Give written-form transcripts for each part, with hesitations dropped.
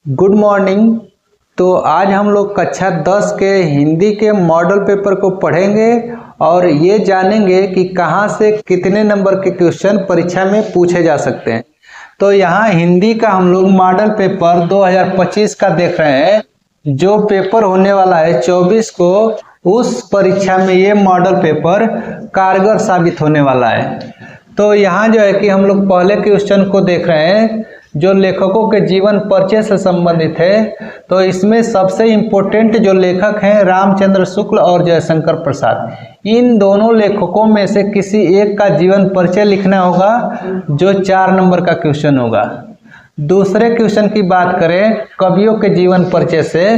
Good morning. तो आज हम लोग कक्षा 10 के हिंदी के मॉडल पेपर को पढ़ेंगे और ये जानेंगे कि कहाँ से कितने नंबर के क्वेश्चन परीक्षा में पूछे जा सकते हैं। तो यहाँ हिंदी का हम लोग मॉडल पेपर 2025 का देख रहे हैं, जो पेपर होने वाला है 24 को। उस परीक्षा में ये मॉडल पेपर कारगर साबित होने वाला है। तो यहाँ जो है कि हम लोग पहले क्वेश्चन को देख रहे हैं जो लेखकों के जीवन परिचय से संबंधित है। तो इसमें सबसे इम्पोर्टेंट जो लेखक हैं रामचंद्र शुक्ल और जयशंकर प्रसाद। इन दोनों लेखकों में से किसी एक का जीवन परिचय लिखना होगा, जो 4 नंबर का क्वेश्चन होगा। दूसरे क्वेश्चन की बात करें कवियों के जीवन परिचय से,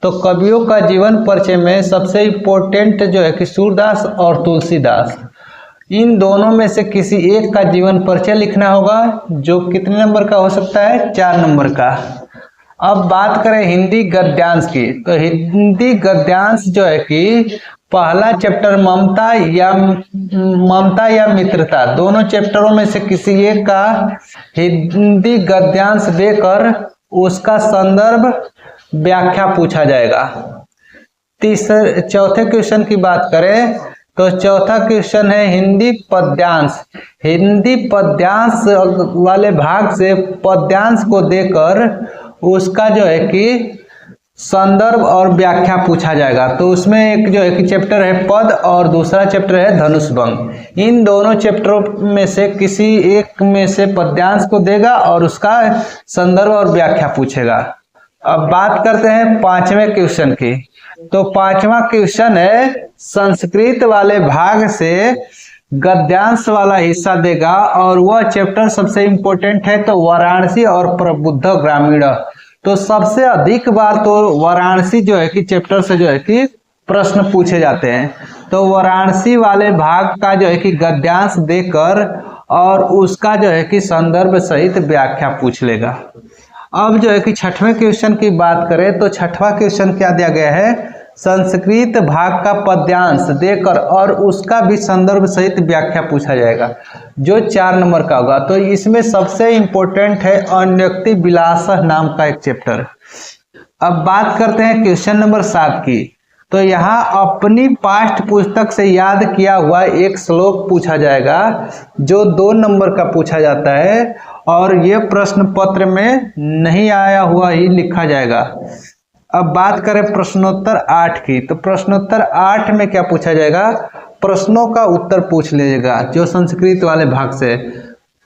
तो कवियों का जीवन परिचय में सबसे इम्पोर्टेंट जो है कि सूरदास और तुलसीदास। इन दोनों में से किसी एक का जीवन परिचय लिखना होगा, जो कितने नंबर का हो सकता है? 4 नंबर का। अब बात करें हिंदी गद्यांश की, तो हिंदी गद्यांश जो है कि पहला चैप्टर ममता या मित्रता, दोनों चैप्टरों में से किसी एक का हिंदी गद्यांश देकर उसका संदर्भ व्याख्या पूछा जाएगा। चौथे क्वेश्चन की बात करें तो चौथा क्वेश्चन है हिंदी पद्यांश। हिंदी पद्यांश वाले भाग से पद्यांश को देकर उसका जो है कि संदर्भ और व्याख्या पूछा जाएगा। तो उसमें एक जो है कि चैप्टर है पद और दूसरा चैप्टर है धनुषभंग। इन दोनों चैप्टरों में से किसी एक में से पद्यांश को देगा और उसका संदर्भ और व्याख्या पूछेगा। अब बात करते हैं 5वें क्वेश्चन की। तो 5वां क्वेश्चन है संस्कृत वाले भाग से गद्यांश वाला हिस्सा देगा और वह चैप्टर सबसे इम्पोर्टेंट है तो वाराणसी और प्रबुद्ध ग्रामीण। तो सबसे अधिक बार तो वाराणसी जो है कि चैप्टर से जो है कि प्रश्न पूछे जाते हैं। तो वाराणसी वाले भाग का जो है कि गद्यांश देकर और उसका जो है कि संदर्भ सहित व्याख्या पूछ लेगा। अब जो है कि 6वें क्वेश्चन की बात करें तो 6वां क्वेश्चन क्या दिया गया है? संस्कृत भाग का पद्यांश देकर और उसका भी संदर्भ सहित व्याख्या पूछा जाएगा, जो 4 नंबर का होगा। तो इसमें सबसे इम्पोर्टेंट है अन्योक्ति विलास नाम का एक चैप्टर। अब बात करते हैं क्वेश्चन नंबर 7 की। तो यहाँ अपनी पाठ्य पुस्तक से याद किया हुआ एक श्लोक पूछा जाएगा, जो 2 नंबर का पूछा जाता है और ये प्रश्न पत्र में नहीं आया हुआ ही लिखा जाएगा। अब बात करें प्रश्नोत्तर 8 की। तो प्रश्नोत्तर 8 में क्या पूछा जाएगा? प्रश्नों का उत्तर पूछ लीजिएगा, जो संस्कृत वाले भाग से।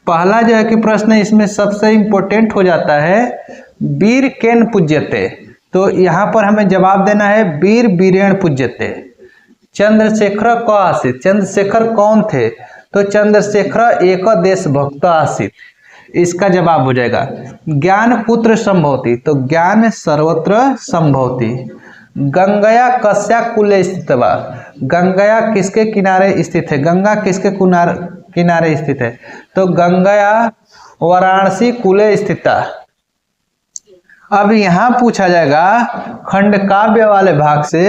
पहला जो है कि प्रश्न इसमें सबसे इम्पोर्टेंट हो जाता है, वीर केन पूज्यते। तो यहाँ पर हमें जवाब देना है वीर वीरेण पूज्यते। चंद्रशेखर को आसित, चंद्रशेखर कौन थे? तो चंद्रशेखर एक देशभक्त आसित, इसका जवाब हो जाएगा। ज्ञान कुत्र संभवति, तो ज्ञान सर्वत्र संभवति। गंगया कस्या कुले स्थित वा, गंगया किसके किनारे स्थित है? गंगा किसके किनारे स्थित है? तो गंगया वाराणसी कुले स्थिता। अब यहाँ पूछा जाएगा खंड काव्य वाले भाग से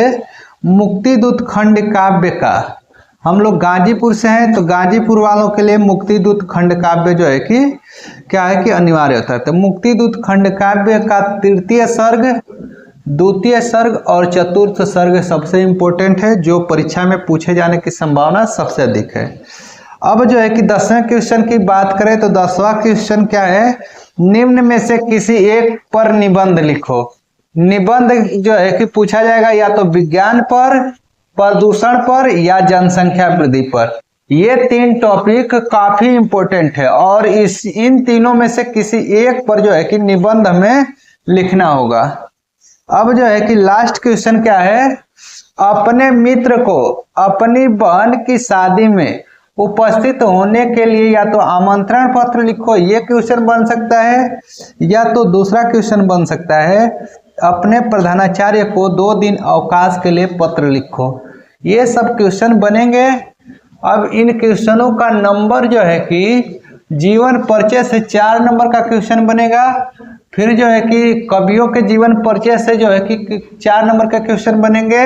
मुक्तिदूत खंड काव्य का। हम लोग गाजीपुर से हैं, तो गाजीपुर वालों के लिए मुक्तिदूत खंड काव्य जो है कि क्या है कि अनिवार्य होता है। तो मुक्तिदूत खंड काव्य का 3य सर्ग, 2य सर्ग और 4th सर्ग सबसे इम्पोर्टेंट है, जो परीक्षा में पूछे जाने की संभावना सबसे अधिक है। अब जो है कि 10वें क्वेश्चन की बात करें तो 10वां क्वेश्चन क्या है? निम्न में से किसी एक पर निबंध लिखो। निबंध जो है कि पूछा जाएगा या तो विज्ञान पर, प्रदूषण पर या जनसंख्या वृद्धि पर। ये 3 टॉपिक काफी इंपॉर्टेंट है और इन तीनों में से किसी एक पर जो है कि निबंध हमें लिखना होगा। अब जो है कि लास्ट क्वेश्चन क्या है? अपने मित्र को अपनी बहन की शादी में उपस्थित होने के लिए या तो आमंत्रण पत्र लिखो, ये क्वेश्चन बन सकता है, या तो दूसरा क्वेश्चन बन सकता है अपने प्रधानाचार्य को 2 दिन अवकाश के लिए पत्र लिखो। ये सब क्वेश्चन बनेंगे। अब इन क्वेश्चनों का नंबर जो है कि जीवन परिचय से 4 नंबर का क्वेश्चन बनेगा। फिर जो है कि कवियों के जीवन परिचय से जो है कि 4 नंबर का क्वेश्चन बनेंगे।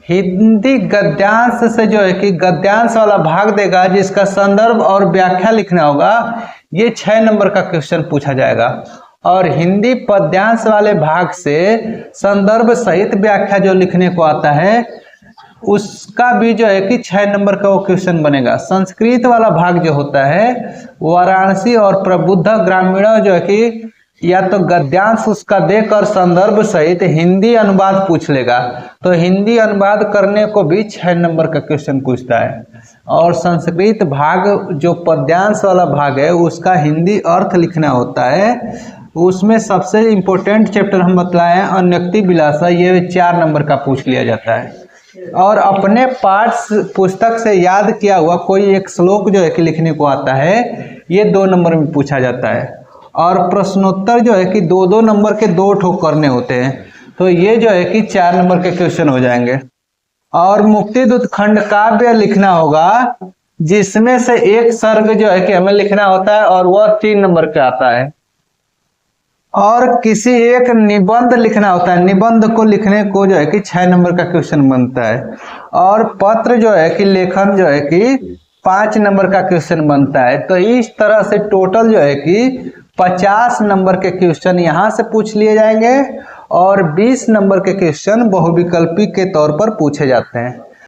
हिंदी गद्यांश से जो है कि गद्यांश वाला भाग देगा, जिसका संदर्भ और व्याख्या लिखना होगा। ये 6 नंबर का क्वेश्चन पूछा जाएगा। और हिंदी पद्यांश वाले भाग से संदर्भ सहित व्याख्या जो लिखने को आता है उसका भी जो है कि 6 नंबर का वो क्वेश्चन बनेगा। संस्कृत वाला भाग जो होता है वाराणसी और प्रबुद्ध ग्रामीण जो है कि या तो गद्यांश उसका देकर संदर्भ सहित हिंदी अनुवाद पूछ लेगा, तो हिंदी अनुवाद करने को भी 6 नंबर का क्वेश्चन पूछता है। और संस्कृत भाग जो पद्यांश वाला भाग है उसका हिंदी अर्थ लिखना होता है, उसमें सबसे इम्पोर्टेंट चैप्टर हम बतलाए हैं अन्योक्ति विलासा, ये 4 नंबर का पूछ लिया जाता है। और अपने पाठ पुस्तक से याद किया हुआ कोई एक श्लोक जो है कि लिखने को आता है, ये 2 नंबर में पूछा जाता है। और प्रश्नोत्तर जो है कि 2-2 नंबर के 2 ठोक करने होते हैं, तो ये जो है कि 4 नंबर के क्वेश्चन हो जाएंगे। और मुक्तिदूत खंड काव्य लिखना होगा जिसमें से एक सर्ग जो है कि हमें लिखना होता है और वह 3 नंबर का आता है। और किसी एक निबंध लिखना होता है, निबंध को लिखने को जो है कि 6 नंबर का क्वेश्चन बनता है। और पत्र जो है कि लेखन जो है कि 5 नंबर का क्वेश्चन बनता है। तो इस तरह से टोटल जो है कि 50 नंबर के क्वेश्चन यहाँ से पूछ लिए जाएंगे और 20 नंबर के क्वेश्चन बहुविकल्पी के तौर पर पूछे जाते हैं।